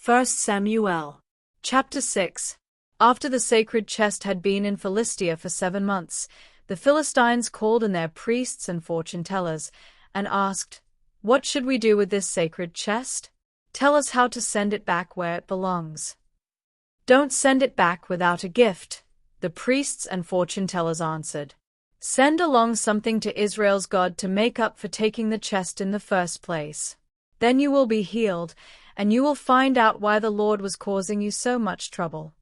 1 Samuel. Chapter 6. After the sacred chest had been in Philistia for 7 months, the Philistines called in their priests and fortune-tellers, and asked, "What should we do with this sacred chest? Tell us how to send it back where it belongs." "Don't send it back without a gift," the priests and fortune-tellers answered. "Send along something to Israel's God to make up for taking the chest in the first place. Then you will be healed, and you will find out why the Lord was causing you so much trouble."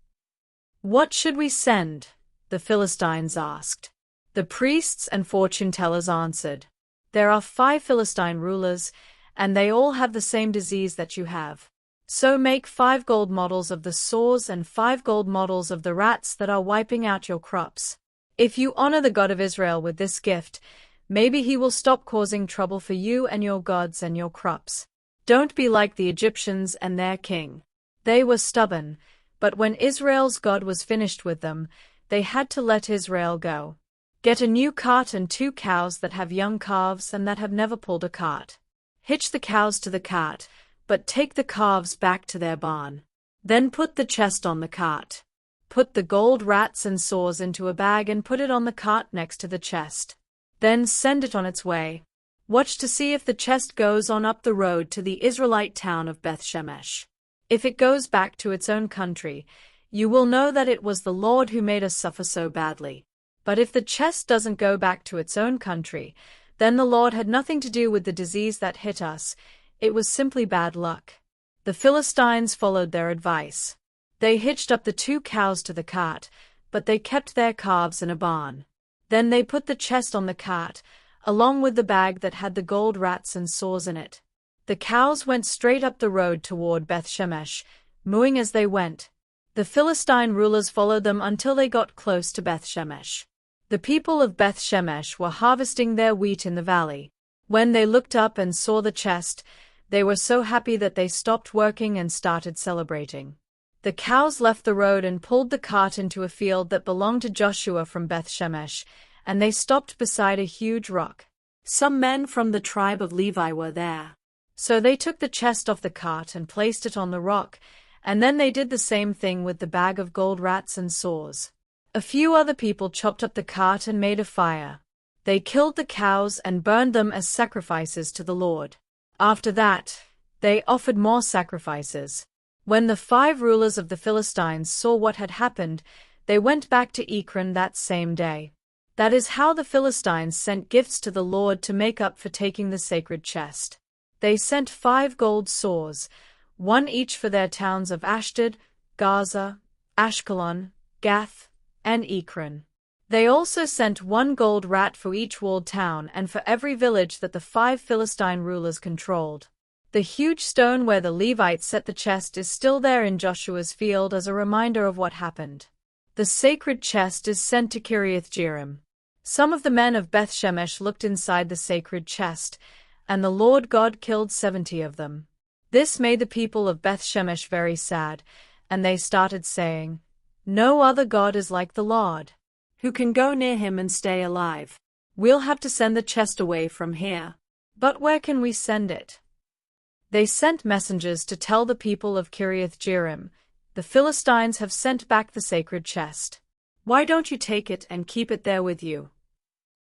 "What should we send?" the Philistines asked. The priests and fortune-tellers answered, "There are 5 Philistine rulers, and they all have the same disease that you have. So make 5 gold models of the sores and 5 gold models of the rats that are wiping out your crops. If you honor the God of Israel with this gift, maybe he will stop causing trouble for you and your gods and your crops. Don't be like the Egyptians and their king. They were stubborn, but when Israel's God was finished with them, they had to let Israel go. Get a new cart and 2 cows that have young calves and that have never pulled a cart. Hitch the cows to the cart, but take the calves back to their barn. Then put the chest on the cart. Put the gold rats and sores into a bag and put it on the cart next to the chest. Then send it on its way. Watch to see if the chest goes on up the road to the Israelite town of Beth-Shemesh. If it goes back to its own country, you will know that it was the Lord who made us suffer so badly. But if the chest doesn't go back to its own country, then the Lord had nothing to do with the disease that hit us. It was simply bad luck." The Philistines followed their advice. They hitched up the 2 cows to the cart, but they kept their calves in a barn. Then they put the chest on the cart, along with the bag that had the gold rats and sores in it. The cows went straight up the road toward Beth-Shemesh, mooing as they went. The Philistine rulers followed them until they got close to Beth-Shemesh. The people of Beth-Shemesh were harvesting their wheat in the valley. When they looked up and saw the chest, they were so happy that they stopped working and started celebrating. The cows left the road and pulled the cart into a field that belonged to Joshua from Beth-Shemesh, and they stopped beside a huge rock. Some men from the tribe of Levi were there. So they took the chest off the cart and placed it on the rock, and then they did the same thing with the bag of gold rats and sores. A few other people chopped up the cart and made a fire. They killed the cows and burned them as sacrifices to the Lord. After that, they offered more sacrifices. When the 5 rulers of the Philistines saw what had happened, they went back to Ekron that same day. That is how the Philistines sent gifts to the Lord to make up for taking the sacred chest. They sent 5 gold sores, 1 each for their towns of Ashdod, Gaza, Ashkelon, Gath, and Ekron. They also sent 1 gold rat for each walled town and for every village that the 5 Philistine rulers controlled. The huge stone where the Levites set the chest is still there in Joshua's field as a reminder of what happened. The sacred chest is sent to Kiriath-Jearim. Some of the men of Beth-Shemesh looked inside the sacred chest, and the Lord God killed 70 of them. This made the people of Beth-Shemesh very sad, and they started saying, "No other God is like the Lord. Who can go near him and stay alive? We'll have to send the chest away from here. But where can we send it?" They sent messengers to tell the people of Kiriath-Jearim, "The Philistines have sent back the sacred chest. Why don't you take it and keep it there with you?